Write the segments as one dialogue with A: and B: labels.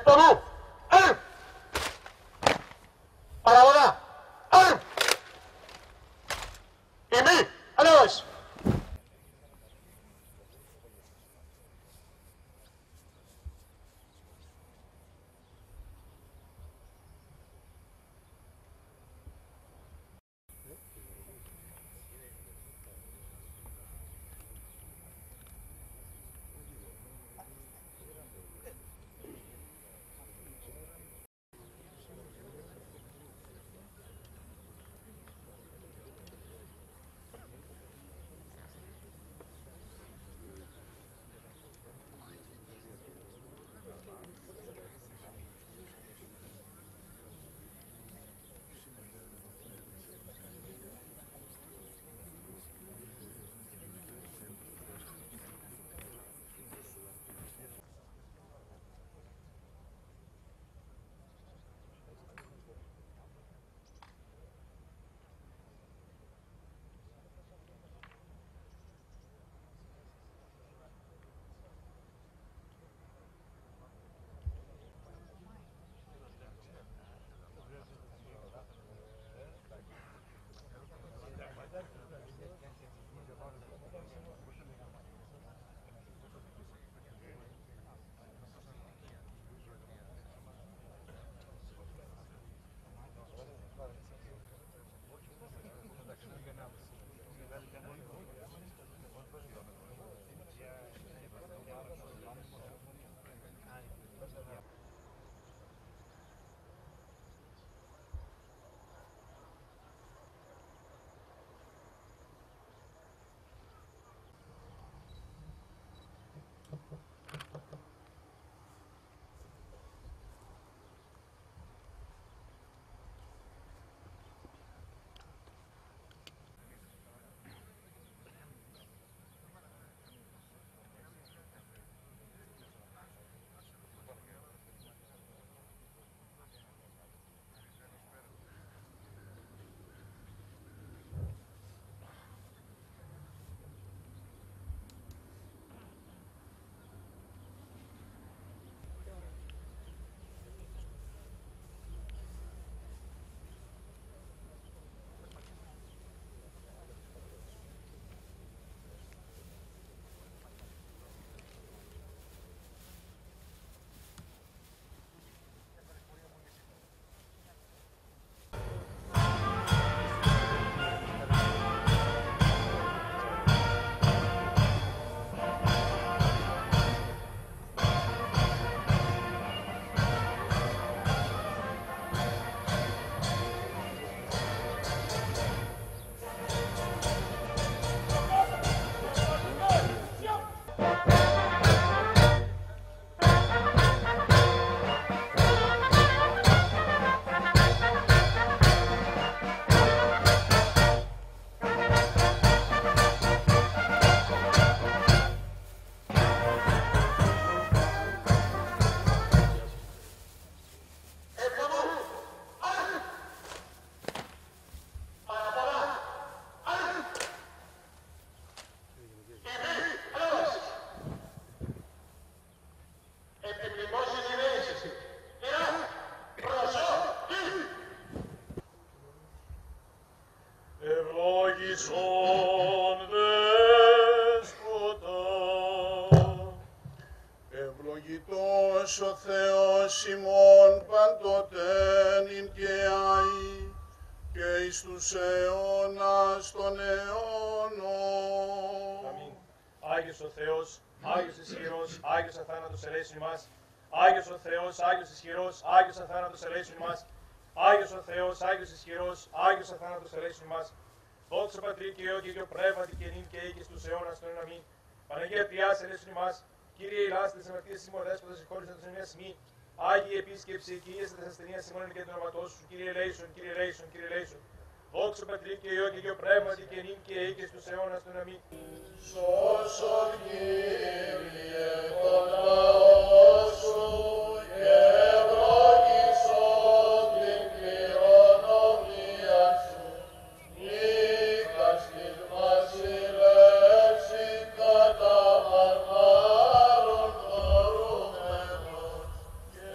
A: Επτονού. Παραγωγά. Ημί. Ανέβαση.
B: Ευλόγησον Δέσποτα, ευλογητός ο Θεός ημών παντοτέν ειν και αεί και εις τους αιώνας των αιώνων.
C: Αμήν. Άγιος ο Θεός, Άγιος ισχυρός, Άγιος αθάνατος ελέησον ημάς. Άγιος ο Θεός, Άγιος ισχυρός, Άγιος αθάνατος ελέησον ημάς. Άγιος ο Θεός, Άγιος ισχυρός, Άγιος αθάνατος ελέησον ημάς. Δόξα Πατρί και Υιό και Υιό Πνεύματι και νυν και ή και στους αιώνας των αιώνων. Αμήν. Παναγία Τριάς ελέησον ημάς. Κύριε ηλάστες αμαρτίες ημών δέσποτας συγχώρησαν τους εμείς μη. Άγιοι επίσκεψη, Κυρίες της ασθενείας ημών και του όνοματός σου. Κύριε ελέησον, Κύριε ελέησον, Κύριε ελέησον. Δόξα Πατρί και Υιό και Υιό Πνεύματι και νυν και ή και στους αιώνας των αιώνων.
B: Σώσον Κύριε τον λαό σου και ευλόγησον την κληρονομία σου. Νίκας της βασιλεύση κατά βαρβάρων χωρούμενος και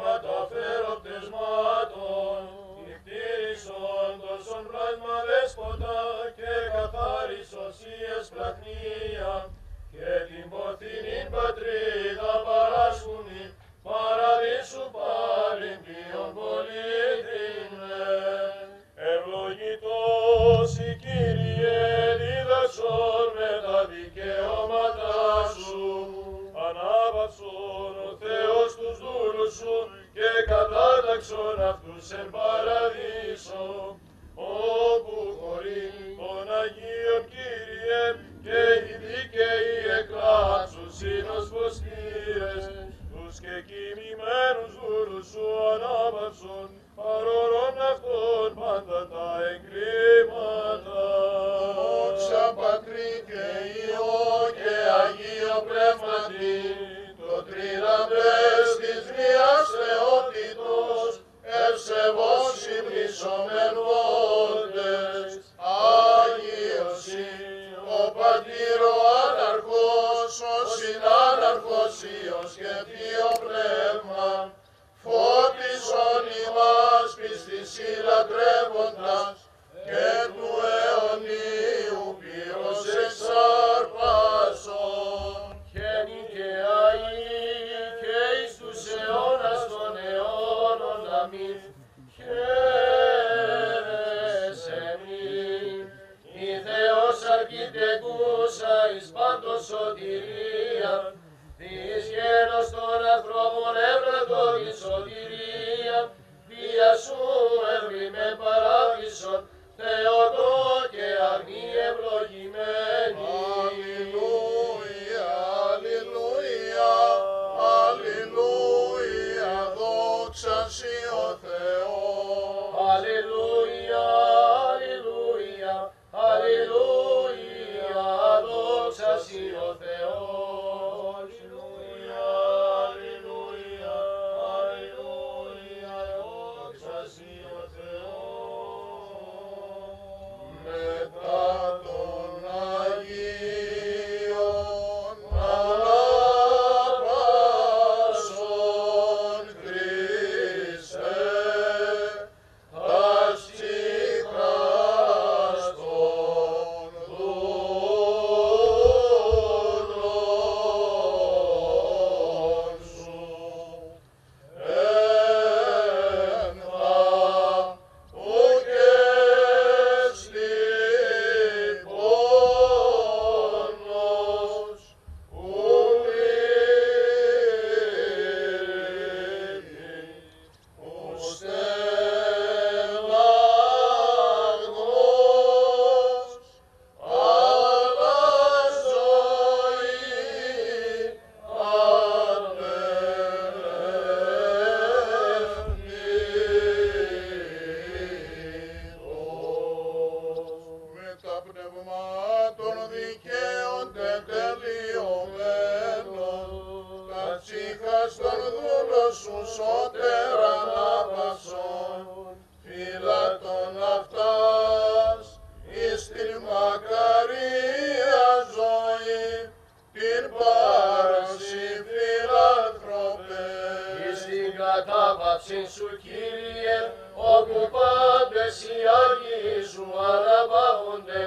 B: μεταφέρω πτεσμάτων, νυχτήρισον τόσον πλάσμα δέσποτα και καθάρισωσίες πλαχνία, και την ποθήνην πατρίδα παράσχουνη, παραδείσου πάλιν ποιον πολίτρινε. Ευλογητός η Κύριε, δίδαξον με τα δικαιώματά σου, ανάπαυσον ο Θεός τους δούλους σου και κατάταξον αυτούς εν παραδείσο, όπου χωρεί των Αγίων Κύριε και οι δίκαιοι εκλάψους σύνοσπος πήρες, τους και κοιμημένους δούλους σου ανάπαυσον, παρόλων αυτών πάντα τα εγκλήματα. Δόξα Πατρί και Υιό και Αγίο Πνεύματι, το τρίλαμπες της Μίας Θεότητος, ευσεβώς συμπλησσομενόντες, Άγιος ή ο Πατήρ ο Άναρχος, ο Συνάναρχος Υιός και Θείο Πνεύμα, φώτισον ημάς πιστής λατρεύοντας και του αιωνίου πύρος εξαρπάσον. Και νικαιαί και εις τους αιώνας των αιώνων αμήν. Χαίρεσαι μην, η Θεός αρχιτεκούσα εις πάντων σωτηρία, της γένος των ανθρώπων έβρατο τη σωτηρία, δια σου ευρύμεν παράδεισον, Θεοτό και αγνή ευλογημένη. Αλληλούια, αλληλούια, αλληλούια, δόξα σοι ο Θεός. Αλληλούια, αλληλούια, αλληλούια, δόξα σοι ο Θεός. Αλληλούια, αλληλούια, αλληλούια, δόξα σοι ο Θεός. Μετά των Αγίων αναπάσων Χριστέ, τας ψυχράς των δούλων σου, κατάπαυση σου, Κύριε, όπου πάντες οι Άγιοι σου αναπαύονται,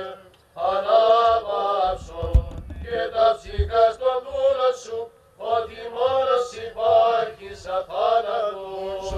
B: αναπαύσον και τα ψυχά στον δούλο σου, ότι μόνος υπάρχεις αθάνατος.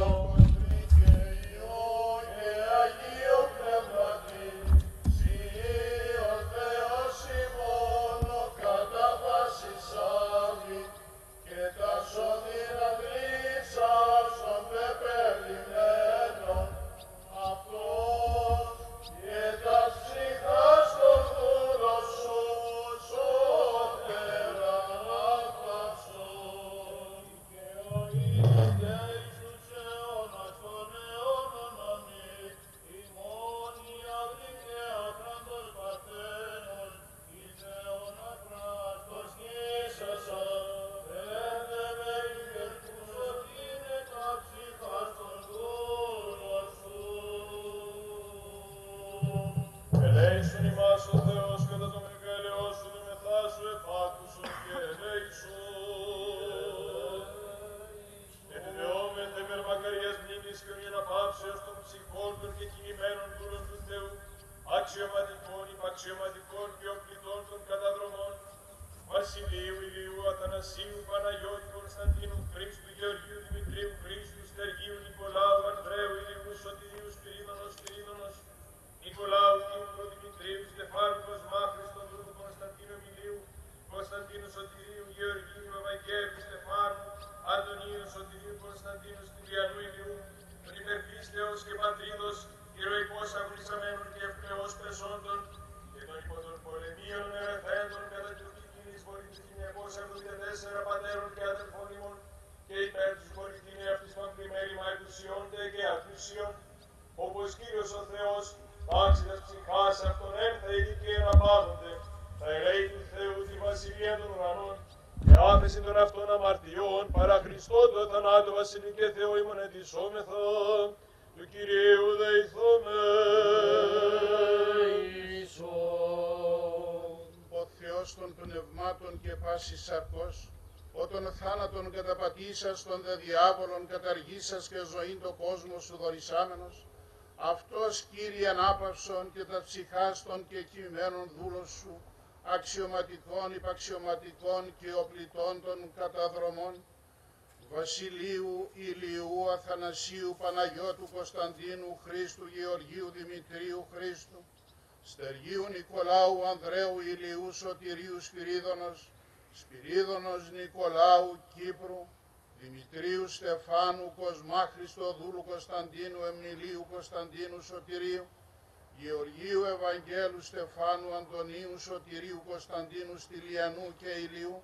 C: αξιωματικών, υπαξιωματικών και οπλιτών των καταδρομών, Βασιλείου, Ηλίου, Αθανασίου, Παναγιώτη, Κωνσταντίνου, Χρήστου, Γεωργίου, Δημητρίου, Χρήστου, Στεργίου, Νικολάου, Ανδρέου, Ηλίου, Σωτηρίου, Σπυρίδωνος, Νικολάου, Κύπρου, Δημητρίου, Στεφάνου, Κοσμά, Χριστοδούλου, Κωνσταντίνου, Εμιλίου, Κωνσταντίνου, Σωτηρίου, Γεωργίου, Ευαγγέλου, Στεφάνου, Αντωνίου, Σωτηρίου, Κωνσταντίνου, Στυλιανού, Ηλιού, των υπερπίστεως και πατρίδος, ηρωικός αγωνισαμένων και ευπλεώς πεσόντων, και των υπό των πολεμίων ερεθέντων κατά την τουρκική εισβολή του 1974 πατέρων και αδελφών ημών, και υπέρ τους πολιτήνε αυτής των πλημέρημα εκουσιώνται και ακούσιων, όπως Κύριος ο Θεός, τάξιτας ψυχάς αυτον έρθα ειδικέ να πάγονται, τα ελέη του Θεού τη βασιλεία των ουρανών, και άφεση των αυτών αμαρτιών, παρά Χριστό το θανάτου βασιλεί και Θεό ημών ετισόμεθα, του Κυρίου δεηθώμε.
D: Ο Θεός των πνευμάτων και πάσης σαρκός, ο των θάνατον καταπατήσας, των δε διάβολων καταργήσας και ζωήν το κόσμο σου δωρησάμενος, αυτός Κύριε ανάπαυσον και τα ψυχάς των και κειμένων δούλων σου, αξιωματικών, υπαξιωματικών και οπλιτών των καταδρομών, Βασιλείου, Ηλιού, Αθανασίου, Παναγιώτου, Κωνσταντίνου, Χρήστου, Γεωργίου, Δημητρίου, Χρήστου, Στεργίου, Νικολάου, Ανδρέου, Ηλιού, Σωτηρίου, Σπυρίδωνος, Νικολάου, Κύπρου, Δημητρίου, Στεφάνου, Κοσμά, Χριστοδούλου, Κωνσταντίνου, Εμιλίου, Κωνσταντίνου, Σωτηρίου, Γεωργίου, Ευαγγέλου, Στεφάνου, Αντωνίου, Σωτηρίου, Κωνσταντίνου, Στυλιανού και Ηλιού,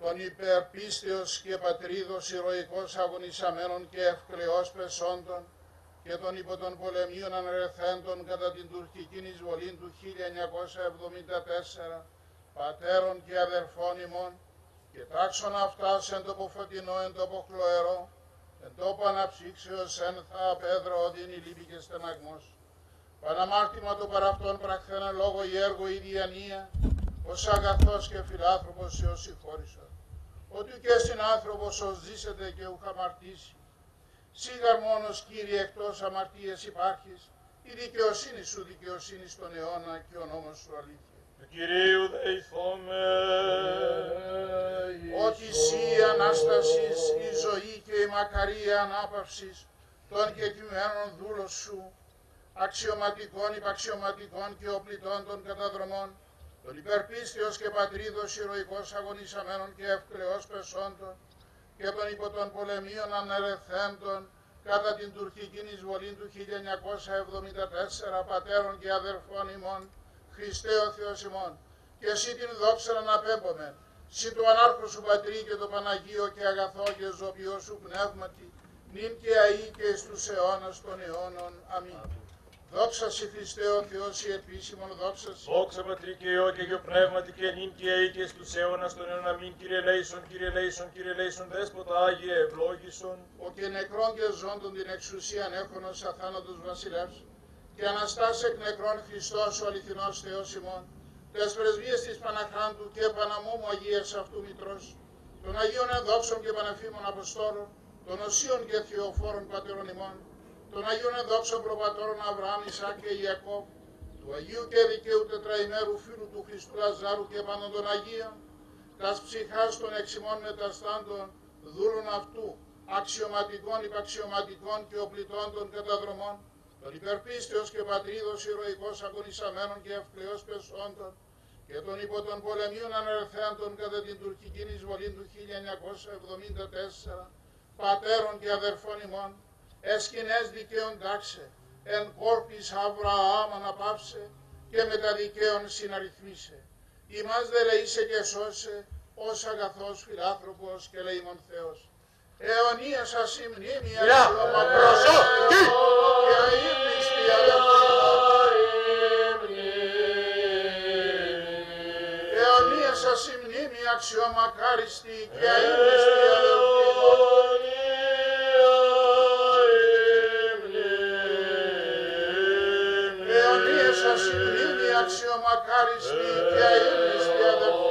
D: των υπερπίστεως και πατρίδος ηρωικός αγωνισαμένων και ευκλεώς πεσόντων, και των υπό των πολεμίων ανερεθέντων κατά την τουρκική εισβολή του 1974, πατέρων και αδερφών ημών, και τάξον αυτάς εν τόπο φωτεινό, εν τόπο χλωερό, εν τόπο αναψύξεως, εν θα απέδρα οδύνη λύπη και στεναγμός. Παναμάρτημα του παραυτών πραχθένε λόγω ή έργο ή διανία, ως αγαθός και φιλάνθρωπος σε ως συγχώρησα. Ότι και συνάνθρωπος ως ζήσετε και ουχ αμαρτήσει. Σίγαρ μόνος, Κύριε, εκτός αμαρτίες υπάρχεις, η δικαιοσύνη σου δικαιοσύνη στον αιώνα και ο νόμος σου αλήθεια.
C: Του Κυρίου δεηθώμε.
D: Ότι εσύ η Ανάστασης, η ζωή και η μακαρία ανάπαυσης των κεκτημένων δούλων σου, αξιωματικών, υπαξιωματικών και οπλιτών των καταδρομών, των υπερπίστεως και πατρίδος ηρωικός αγωνισαμένων και ευκλεώς πεσόντων, και των υπό των πολεμίων ανερεθέντων κατά την τουρκική εισβολή του 1974 πατέρων και αδερφών ημών, Χριστέ ο Θεός ημών, και εσύ την δόξα να απέμπομεν, συ το ανάρχο σου Πατρί και το Παναγίο και αγαθό και ζωπιό σου πνεύματι, νυν και αεί και στους αιώνας των αιώνων. Αμήν. Δόξα σοι Χριστέ ο Θεός η επίσημον δόξα σοι.
C: Δόξα Πατρί και Υιό και Υιό Πνεύματι και νυν και αεί και στους αιώνας των αιώνων. Αμήν. Κύριε λέησον, Κύριε λέησον, Κύριε λέησον, Δέσποτα Άγιε ευλόγησον.
D: Ο και νεκρών και ζώντων την εξουσίαν έχωνος αθάνατος βασιλεύς, και αναστάς εκ νεκρών Χριστός ο αληθινός Θεός ημών, τες πρεσβείες της Παναχράντου και Παναμόμου Αγίας αυτού Μητρός, των Αγίων ενδόξων και πανεφήμων Αποστόλων, των Οσίων και Θεοφόρων Πατέρων ημών, των Αγίων ενδόξων προπατώρων Αβραάμ, Ισάκ και Ιακώβ, του Αγίου και δικαίου τετραημέρου φίλου του Χριστού Λαζάρου και πάντων των Αγίων, τας ψυχάς των εξημών μεταστάντων δούλων αυτού, αξιωματικών, υπαξιωματικών και οπλιτών των καταδρομών, των υπερπίστεως και πατρίδος ηρωικός αγωνισαμένων και ευκλεώς πεσόντων, και των υπό των πολεμίων ανερθέντων κατά την τουρκική εισβολή του 1974, πατέρων και αδερφών ημών, εσκηνές δικαίων τάξε, εν κόρπης Αβραάμ αναπαύσε, και με τα δικαίων συναριθμίσε. Ημάς δε λεήσε και σώσε, ως αγαθός φιλάνθρωπος και λεήμων Θεός. Αιωνία σας η μνήμη
A: προσοχή!
D: και αείμνηστη αδελφοί. Αιωνία σας η μνήμη αξιομακάριστη και αείμνηστη αδελφοί. Αιωνία σας η μνήμη αξιομακάριστη και αείμνηστη αδελφοί.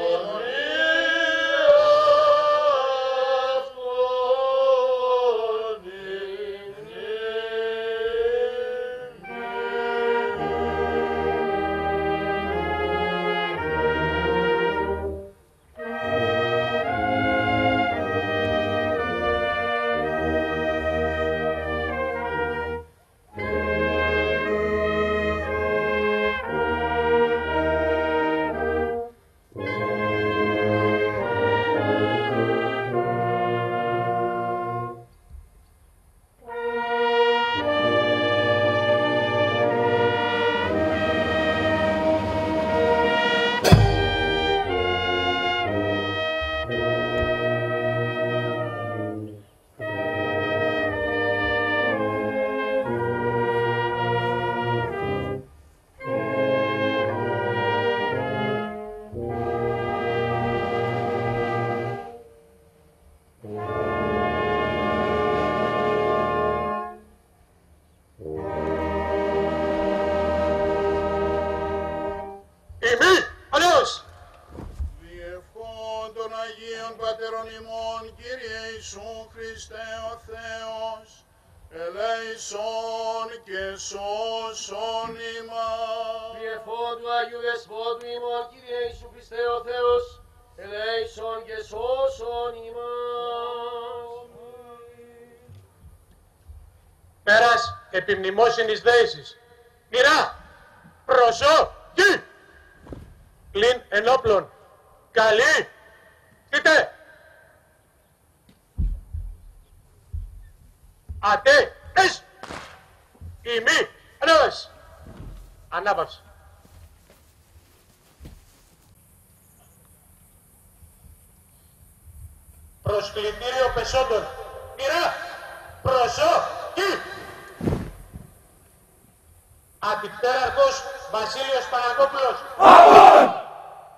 D: Χριστέ ο Θεός, ελέησον και σώσον ημάς.
B: Διεφόντου Αγίου Δεσπότου ημών, Κύριε Ιησού Χριστέ ο Θεός, ελέησον και σώσον ημάς.
A: Πέρας επιμνημόσυνης δέησης. Μοιρά, προσοχή! Πλην ενόπλων. Καλή, είτε. Ατέ, εσ. Ημί, ανάβαση. Ανάπαυση. Προσκλητήριο πεσόντων. Μοιρά, προσοχή! Αντιπτέραρχος Βασίλειος Παναγόπουλος.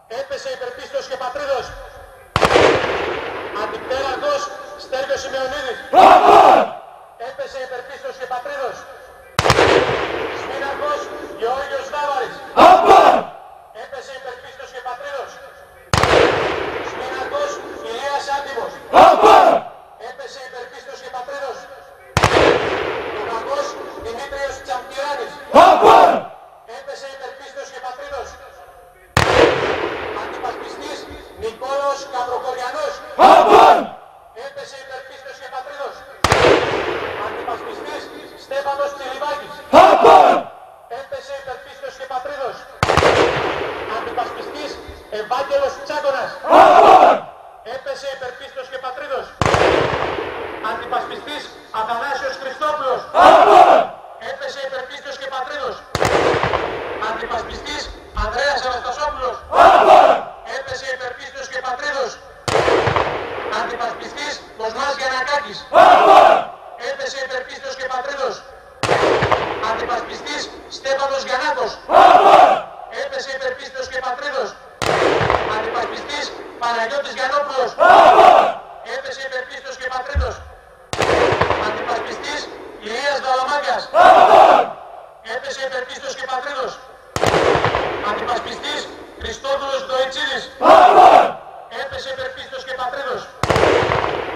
A: Έπεσε υπερπίστος και πατρίδος. Αντιπτέραρχος Στέργιος Σημεωνίδης. Έπεσε υπερπίστος και πατρίδος. Σμήναρχος Γεώργιος Νάβαρης. Έπεσε υπερπίστος και πατρίδος. Σμήναρχος Ηλίας Άντιμος. Έπεσε υπερπίστος και πατρίδος. Μοναχός Δημήτριος Τσαμπκυράνης. Έπεσε υπερπίστος και πατρίδος. Αντιπασπιστής Νικόλος Καβροκοριανός. Έπεσε υπερπίστος και πατρίδος. Αντιπασπιστής Στέφανος Τσιλιβάκης. Έπεσε υπερπίστος και πατρίδος. Αντιπασπιστής Ευάγγελος Τσάκωνας. Έπεσε υπερπίστος και πατρίδος. Αντιπασπιστής Αθανάσιος Χριστόπουλος. Έπεσε υπερπίστος και πατρίδος. Αντιπασπιστής Ανδρέας Αναστασόπουλος. Έπεσε υπερπίστος και πατρίδος. Αντιπασπιστής Κοσμάς Γιαννακάκης. Έπεσε υπερπίστος και πατρίδος. Αντιπασπιστής Στέφανος Γιαννάκος. Έπεσε υπερπίστος και πατρίδος. Αντιπασπιστής Παναγιώτης Γιαννόπουλος. Έπεσε υπερπίστος και πατρίδος. Αντιπασπιστής Ηλίας Δαλαμάκιας. Έπεσε υπερπίστος και πατρίδος. Αντιπασπιστής Χριστόδουλος Ντοϊτσίδης. Έπεσε υπερπίστος και πατρίδος.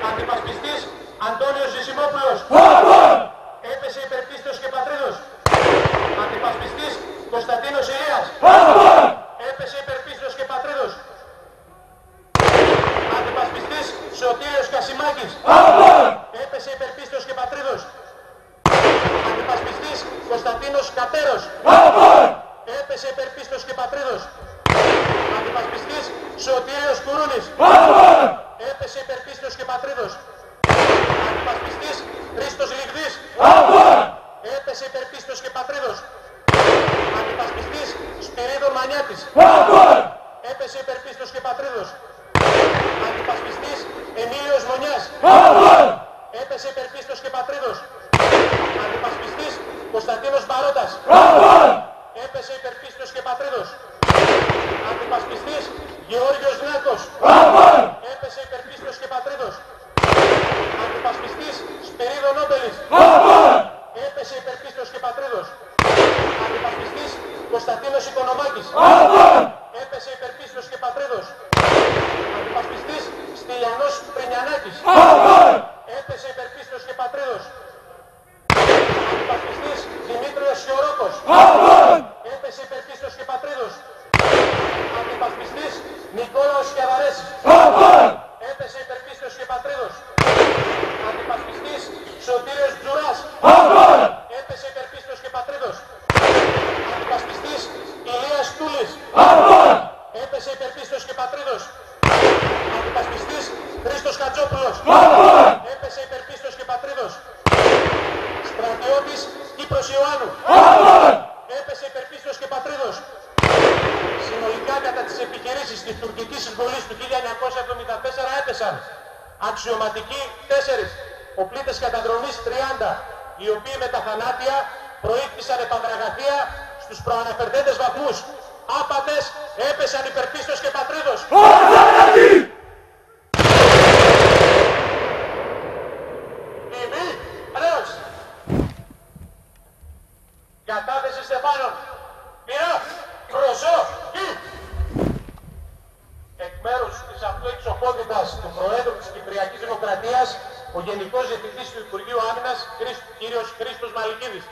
A: Αντιπασπιστής Αντώνιος Ζησιμόπουλος. Έπεσε υπερπίστος και πατρίδος. Αντιπασπιστής Κωνσταντίνος Ηλίας. Έπεσε υπερπίστος και πατρίδος. Αντιπασπιστής Σωτήριος Κασιμάκης. Έπεσε υπερπίστος και πατρίδος. Αντιπασπιστής Κωνσταντίνος Κατέρος. Έπεσε υπερπίστος και πατρίδος. Αντιπασπιστής Σωτήριος Κουρούνης. Έπεσε υπερπίστος και πατρίδος. Αντιπασπιστής Χρήστος Λιγδής. Έπεσε υπερπίστος και πατρίδος. Αντιπασπιστής Σπυρίδων Μανιάτης. Έπεσε υπερπίστος και πατρίδος. Αντιπασπιστής Εμίλιος Μονιάς. Έπεσε υπερπίστος και πατρίδος. Αντιπασπιστής Κωνσταντίνος Μπαρότας. Έπεσε υπερπίστος και πατρίδος. Αντιπασπιστής Γεώργιος Νάκος. Έπεσε υπερπίστος και πατρίδος. Αντιπασπιστής Σπυρίδων Νόμπελης. Έπεσε υπερπίστος και πατρίδος. Αντιπασπιστής Κωνσταντίνος Οικονομάκης. Έπεσε υπερπίστος και πατρίδος. Αντιπασπιστής Στυλιανός Πρινιανάκης. Έπεσε υπερπίστος και πατρίδος. Αντιπασπιστής Δημήτριος Σιωρόκος. Έπεσε υπερπίστος και πατρίδος. Αντιπασπιστής Νικόλαος Σκιαβαρέσης. Έπεσε υπερπίστος και πατρίδος. Αντιπασπιστής Σωτήριος Τζουράς. Έπεσε υπερπίστος και πατρίδος. Αντιπασπιστής Ηλίας Τούλης. Έπεσε υπερπίστος και πατρίδος. Αντιπασπιστής Χρήστος Χατζόπουλος. Έπεσε υπερπίστος και πατρίδος. Στρατιώτης Κύπρος Ιωάννου. Έπεσε υπερπίστος και πατρίδος. Συνολικά κατά τις επιχειρήσεις της τουρκικής εισβολής του 1974 έπεσαν αξιωματικοί 4, οπλίτες καταδρομής 30, οι οποίοι με τα θανάτια προήχθησαν επανδραγαθία στους προαναφερθέντες βαθμούς. Άπατες έπεσαν υπερπίστος και πατρίδος. Ημί, ανέως. Κατάθεση Στεφάνων. Μοιρά, προσοχή. Εκ μέρους της αυτοεξοχότητας του Προέδρου της Κυπριακής Δημοκρατίας, ο Γενικός Γενικός Διευθυντής του Υπουργείου Άμυνας, κύριος Χρήστος Μαλικίδης.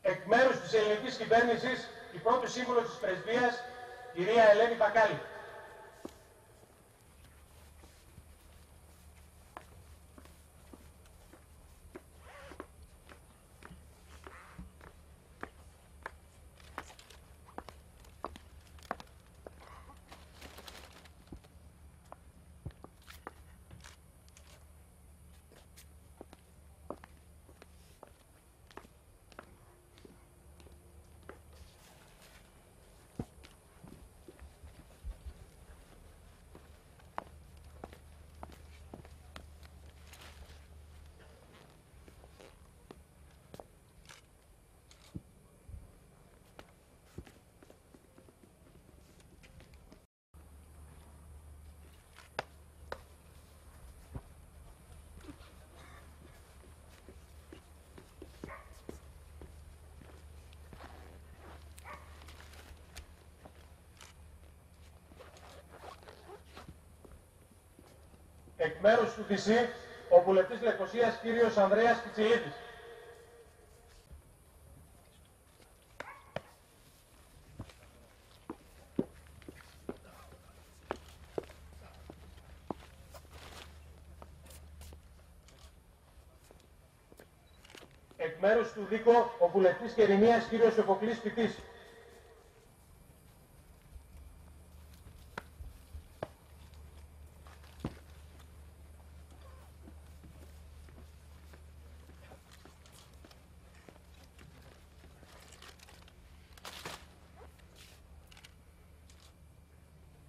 A: Εκ μέρους της ελληνικής κυβέρνησης, η πρώτη σύμβουλος της Πρεσβείας, κυρία Ελένη Μπακάλη. Εκ μέρους του ΔΣ, ο βουλευτής Λευκωσίας κύριος Ανδρέας Πιτσιλίδης. Εκ μέρους του ΔΥΚΟ, ο βουλευτής Κερηνίας κύριος Σοφοκλής Πιτής.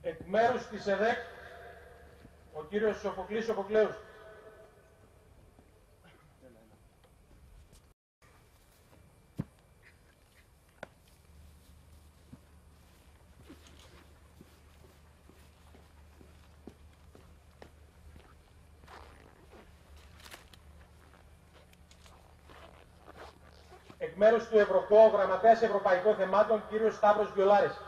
A: Εκ μέρους της ΕΔΕΚ, ο κύριος Σοφοκλής Σοφοκλέους. Εκ μέρους του Ευρωπαϊκού Γραμματέας Ευρωπαϊκών Θεμάτων, κύριος Σταύρος Βιολάρης.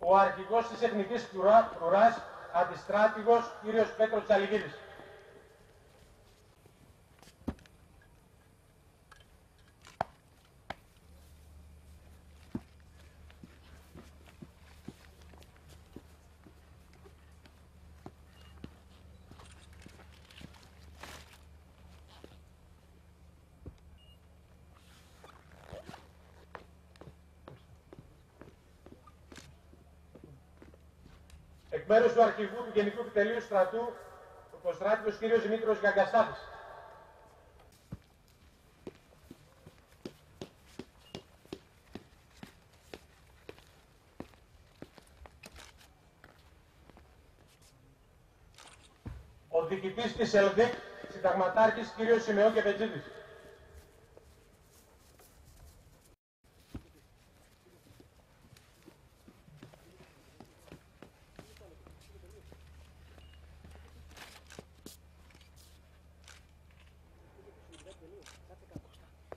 A: Ο αρχηγός της Εθνικής Φρουράς, αντιστράτηγος κύριος Πέτρος Τσαλιγίδης. Εκ μέρους του αρχηγού του Γενικού Επιτελείου Στρατού, ο Κοστράτηγος κ. Δημήτρος Γαγκαστάθης. Ο διοικητής της ΕΛΔΙΚ, συνταγματάρχης κ. Σιμεών Κεπετζίδης.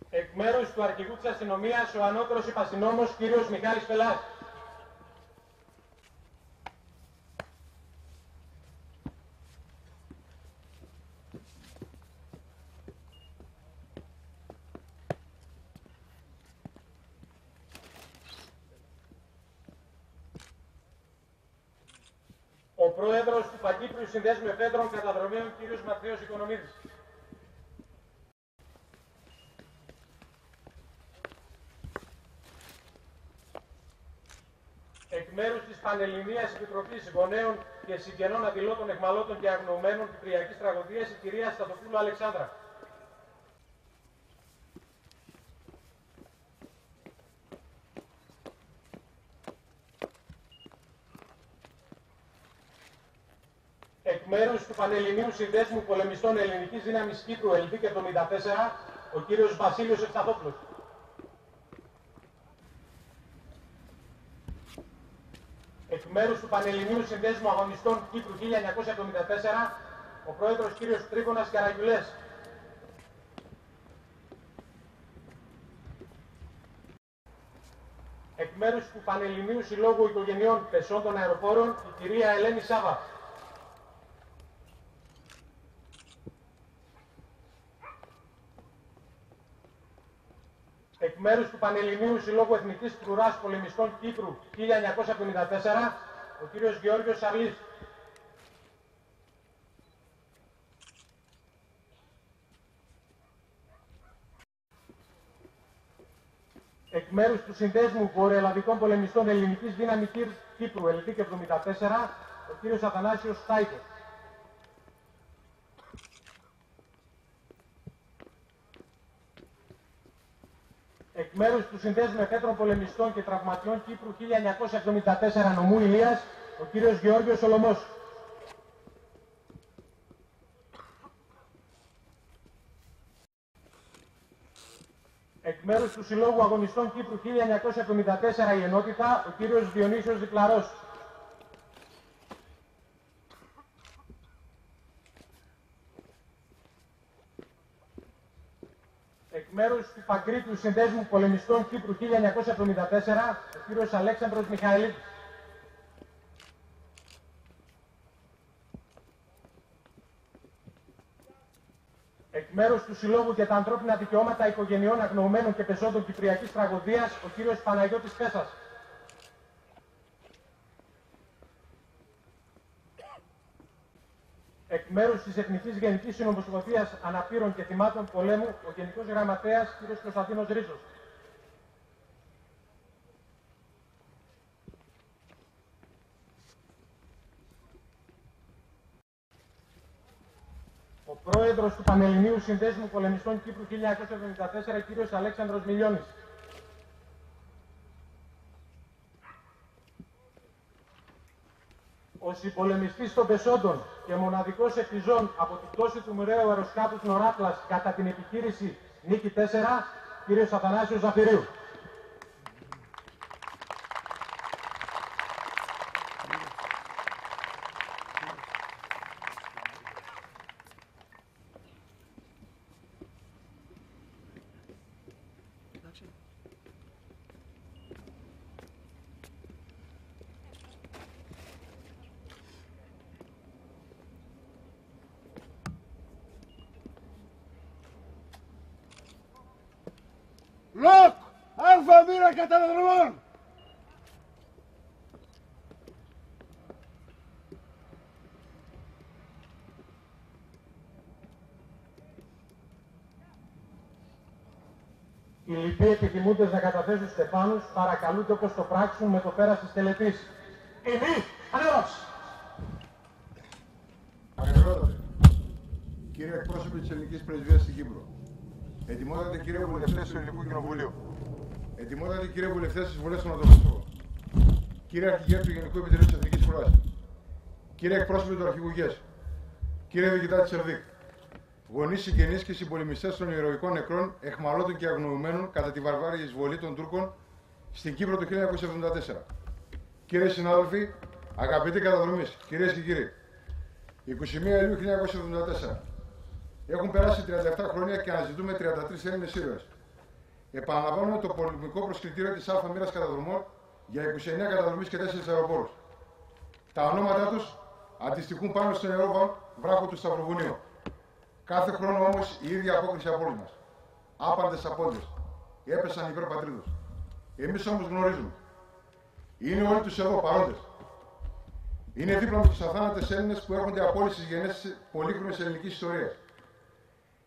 A: Εκ μέρους του αρχηγού της αστυνομίας, ο ανώτερος υπαστυνόμος κ. Μιχάλης Πελάς. Πρόεδρος του Παγκύπριου Συνδέσμου Εφέδρων Καταδρομέων κ. Ματθαίος Οικονομίδης. Εκ μέρους της Πανελληνίας Επιτροπής Γονέων και Συγγενών Αδηλώτων Εχμαλώτων και Αγνοωμένων Κυπριακής Τραγωδίας, η κυρία Σταθοπούλου Αλεξάνδρα. Εκ μέρους του Πανελληνίου Συνδέσμου Πολεμιστών Ελληνικής Δύναμης Κύπρου Ελβίκ 74, ο κύριος Βασίλειος Ευσταθόπουλος. Εκ μέρους του Πανελληνίου Συνδέσμου Αγωνιστών Κύπρου 1974, ο πρόεδρος κύριος Τρίγωνας Καραγιουλές. Εκ μέρους του Πανελληνίου Συλλόγου Οικογενειών Πεσών των Αεροφόρων, η κυρία Ελένη Σάβα. Εκ μέρους του Πανελληνίου Συλλόγου Εθνικής Φρουράς Πολεμιστών Κύπρου 1954, ο κύριος Γεώργιος Σαρλής. Εκ μέρους του Συνδέσμου Βορειοελλαδικών Πολεμιστών Ελληνικής Δύναμης Κύπρου Ελβίκ 74, ο κύριος Αθανάσιος Στάικος. Εκ μέρους του Συνδέσμου Εφέδρων Πολεμιστών και Τραυματιών Κύπρου 1974 νομού Ηλίας, ο κύριος Γεώργιος Σολομός. Εκ μέρους του Συλλόγου Αγωνιστών Κύπρου 1974 η Ενότητα, ο κύριος Διονύσιος Διπλαρός. Εκ μέρους του Παγκρίτιου Συνδέσμου Πολεμιστών Κύπρου 1974, ο κύριος Αλέξανδρος Μιχαηλίδης. Εκ μέρους του Συλλόγου για τα Ανθρώπινα Δικαιώματα Οικογενειών Αγνοωμένων και Πεσόντων Κυπριακής Τραγωδίας, ο κύριος Παναγιώτης Πέσας. Εκ μέρους της Εθνικής Γενικής Συνομοσπονδίας Αναπήρων και Θυμάτων Πολέμου, ο Γενικός Γραμματέας κ. Κωνσταντίνος Ρίζος. Ο Πρόεδρος του Πανελληνίου Συνδέσμου Πολεμιστών Κύπρου 1974, κ. Αλέξανδρος Μιλιώνης. Ο συμπολεμιστής των Πεσόντων και μοναδικός επιζών από την πτώση του μοιραίου αεροσκάφους Νοράτλας κατά την επιχείρηση Νίκη 4, κ. Αθανάσιος Ζαφυρίου.
E: Λοκ! Αλφα μοίρα καταδρομών!
A: Οι λοιποί επιθυμούντες να καταθέσουν στεφάνους παρακαλούνται όπως το πράξουν με το πέρας της τελετής. Ημί, ανέβαση!
F: Αγιορότατε, κύριε εκπρόσωποι της Ελληνικής Πρεσβείας στην Κύπρο, ετοιμότατε κύριε βουλευτές του Ελληνικού Κοινοβουλίου, ετοιμότατε κύριε βουλευτές της Βουλής των Οδομαστών, κύριε Αρχηγέ του Γενικού Επιτελείου της Εθνικής Φρουράς, κύριε εκπρόσωποι του Αρχηγουγές, κύριε Διοικητά της ΕΡΔΙΚ, γονείς, συγγενείς και συμπολεμιστές των ηρωικών νεκρών, εχμαλώτων και αγνοωμένων κατά τη βαρβάρια εισβολή των Τούρκων στην Κύπρο το 1974. Κύριοι συνάδελφοι, αγαπητοί καταδρομείς, κυρίες και κύριοι, 21 Ιουλίου 1974. Έχουν περάσει 37 χρόνια και αναζητούμε 33 Έλληνες ήρωες. Επαναλαμβάνουμε το πολεμικό προσκλητήριο της Α μοίρας καταδρομών για 29 καταδρομείς και 4 αεροπόρους. Τα ονόματά τους αντιστοιχούν πάνω στο νερό βράχο του Σταυροβουνίου. Κάθε χρόνο όμως η ίδια απόκριση από όλους μας. Άπαντες απόντες. Έπεσαν υπερπατρίδους. Εμείς όμως γνωρίζουμε. Είναι όλοι τους εδώ παρόντες. Είναι δίπλα με τους αθάνατες Έλληνες που έρχονται από όλες τις γενιές της πολύχρονης ελληνικής ιστορίας.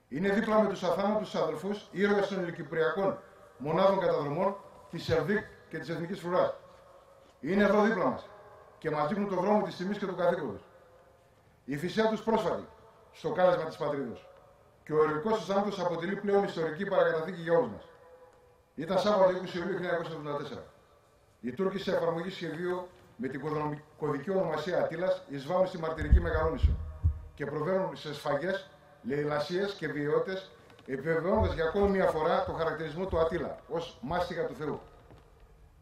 F: Είναι δίπλα με τους αθάνατους αδελφούς, ήρωες των ηλικιπριακών μονάδων καταδρομών, της ΕΡΔΙΚ και της Εθνικής Φρουράς. Είναι εδώ δίπλα μας και μας δείχνουν τον δρόμο της τιμής και του καθήκοντος. Η θυσία τους πρόσφατη στο κάλεσμα της πατρίδος και ο ηρωικός τους θάνατος αποτελεί πλέον ιστορική παρακαταθήκη για όλους μας. Ήταν Σάββατο 20 Ιουλίου 1974. Οι Τούρκοι σε εφαρμογή σχεδίου με την κωδική ονομασία Αττήλας εισβάλλουν στη μαρτυρική Μεγαλόνισσο και προβαίνουν σε σφαγές, λαιλασίες και βιαιότητες, επιβεβαιώνοντας για ακόμη μια φορά το χαρακτηρισμό του Αττήλα ως μάστιγα του Θεού.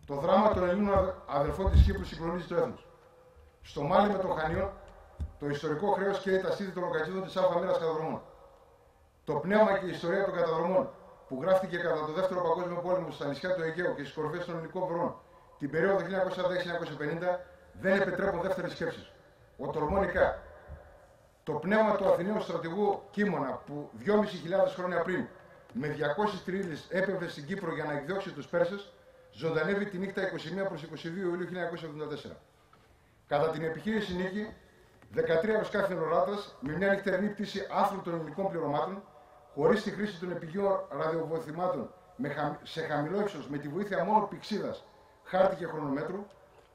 F: Το δράμα των Ελλήνων αδελφών της Κύπρου συγκλονίζει το έθνος. Στο Μάλι με τον Χανιών, το ιστορικό χρέος καίει τα στήθη των λοκατζίδων της Α' μοίρας καταδρομών. Το πνεύμα και η ιστορία των καταδρομών, που γράφτηκε κατά το Δεύτερο Παγκόσμιο Πόλεμο στα νησιά του Αιγαίου και στις κορυφές των ελληνικών βρών την περίοδο 1910-1950, δεν επιτρέπουν δεύτερες σκέψεις. Ο Τολμονικά. Το πνεύμα του Αθηναίου στρατηγού Κίμωνα, που 2.500 χρόνια πριν με 200 τρίλες έπεμβε στην Κύπρο για να εκδιώξει τους Πέρσες, ζωντανεύει τη νύχτα 21 προς 22 Ιουλίου 1974. Κατά την επιχείρηση Νίκη, 13 αεροσκάφη νεροράτας με μια νυχτερινή πτήση άθρου των ελληνικών πληρωμάτων, χωρίς τη χρήση των επιγείων ραδιοβοηθημάτων σε χαμηλό ύψος με τη βοήθεια μόνο πηξίδας, χάρτη και χρονομέτρου,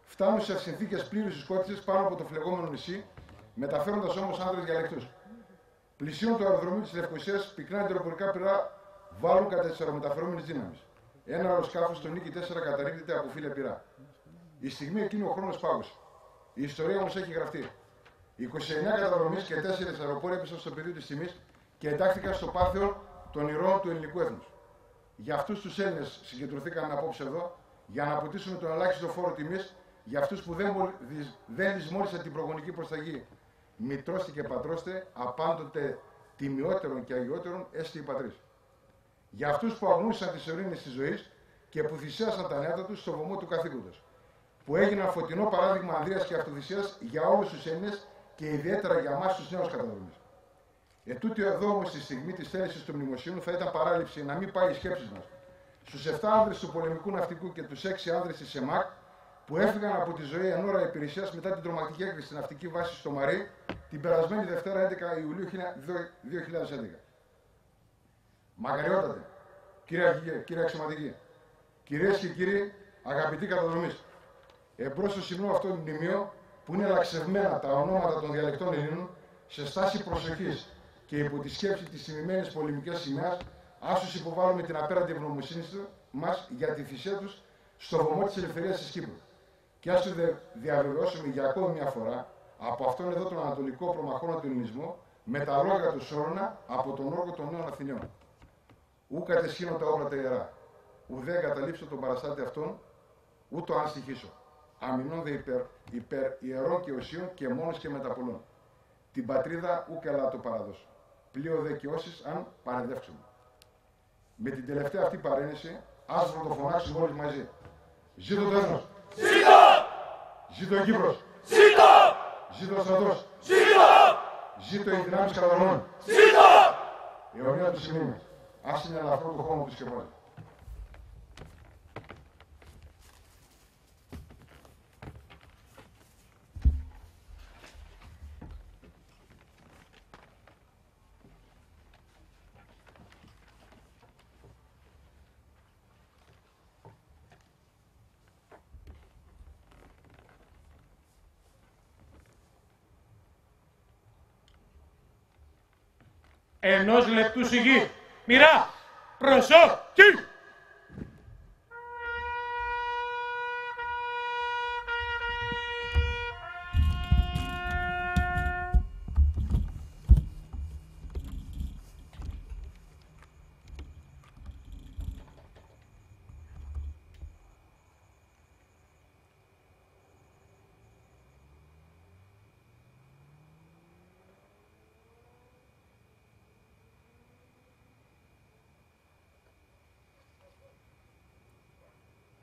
F: φτάνουν σε συνθήκες πλήρους σκότησης πάνω από το φλεγόμενο νησί, μεταφέροντας όμως άνδρες για λεκτούς. Πλησίων του αεροδρομίου της Λευκοσίας, πυκνά αντιεροπορικά πυρά βάλουν κατά τις αερομεταφερόμενες δύναμεις. Ένα αεροσκάφος στο Νίκη 4 καταρρίπτεται από φύλλα πυρά. Η στιγμή εκείνη ο χρόνος πάγωσε. Η ιστορία όμως έχει γραφτεί. 29 καταδρομείς και 4 αεροπόροι έπεσαν στο πεδίο της τιμής και εντάχθηκαν στο πάθεο των ηρώων του ελληνικού έθνους. Για αυτούς τους Έλληνες συγκεντρωθήκαμε απόψε εδώ, για να αποτίσουμε τον ελάχιστο φόρο τιμής για αυτούς που δεν λησμόνισαν την προγονική προσταγή. Μητρώστε και πατρώστε, απάντοτε τιμιότερων και αγιότερων έστε οι πατρίς. Για αυτούς που αγνούσαν τις ειρήνες της ζωής και που θυσίασαν τα νιάτα τους στο βωμό του καθήκοντος, που έγιναν φωτεινό παράδειγμα ανδρείας και αυτοθυσίας για όλους τους Έλληνες και ιδιαίτερα για εμάς τους νέους καταδρομείς. Ετούτη εδώ όμως στη στιγμή της θέλησης του μνημοσύνου θα ήταν παράληψη να μην πάει η σκέψη μας στους 7 άνδρες του πολεμικού ναυτικού και τους 6 άνδρες της ΕΜΑΚ που έφυγαν από τη ζωή εν ώρα υπηρεσίας μετά την τρομακτική έκρηξη στη ναυτική βάση στο Μαρί την περασμένη Δευτέρα 11 Ιουλίου 2011. Μακαριότατε, κύριε Αρχηγέ, κύριε Αξιωματική, κυρίες και κύριοι, αγαπητοί καταδρομείς, εμπρός στο σημείο αυτό το μνημείο που είναι λαξευμένα τα ονόματα των διαλεκτών Ελλήνων σε στάση προσοχής και υπό τη σκέψη της τιμημένης πολεμικής σημαίας, άσους υποβάλλουμε την απέραντη ευγνωμοσύνη μας για τη θυσία τους στο βωμό της ελευθερίας της Κύπρου. Και ας το διαβεβαιώσουμε για ακόμη μια φορά από αυτόν εδώ τον ανατολικό προμαχώνα του ελληνισμού με τα λόγια του Σόρονα από τον όργο των νέων Αθηνιών. Ου κατεσχύνω τα όπλα τα ιερά, ουδέ εγκαταλείψω τον παραστάτη αυτόν, ούτω αν στοιχήσω. Αμυνών δε υπέρ ιερών και οσίων και μόνος και μεταπολών. Την πατρίδα ου καλά το παραδώσω. Πλοίο δε και όσοι αν παρεδεύξουμε. Με την τελευταία αυτή παρένεση, ας πρωτοφωνάξουμε όλοι μαζί. Ζήτω το έθνος!
B: Ζήτω!
F: Ζήτω η Κύπρος!
B: Ζήτω!
F: Ζήτω ο στρατός!
B: Ζήτω!
F: Ζήτω οι δυνάμεις καταδρομών!
B: Ζήτω!
F: Αιωνία του σημείων. Ας είναι ελαφρό το χώμα του σκεπάζει.
G: Ενός λεπτού σιγή. Μοιρά. Προσοχή.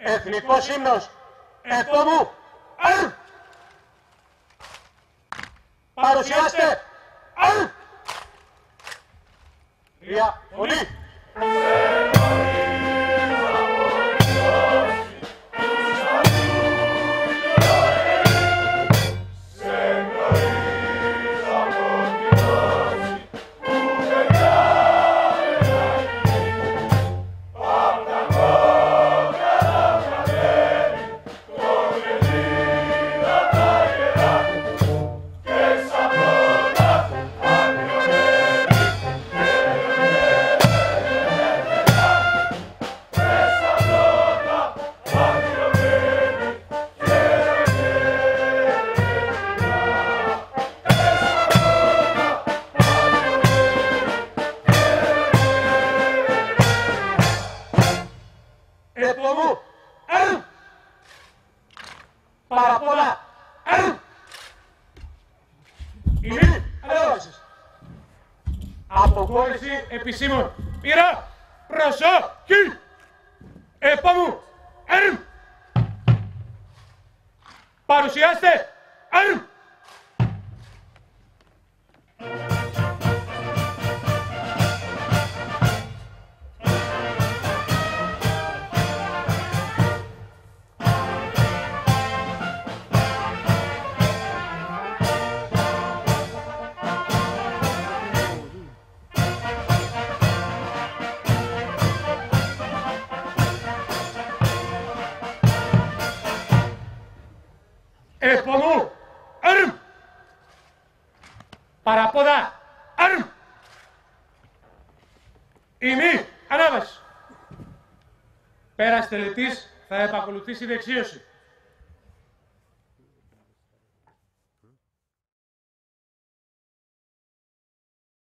A: Εθνικός ύμνος, εκτόμου, αρ! Παρουσιάστε, αρ! Διαβολή.
B: Σε
G: παραπόδα, αρμ. Ημί, ανέβασης. Αποχώρηση επισήμων. Μοίρα, προσοχή. Επόμου, αρμ. Παρουσιάστε, αρμ. Επομού, αρμ. Παραπόδα, αρμ. Ημί, ανάβαση. Πέρας τελετής θα επακολουθήσει δεξίωση.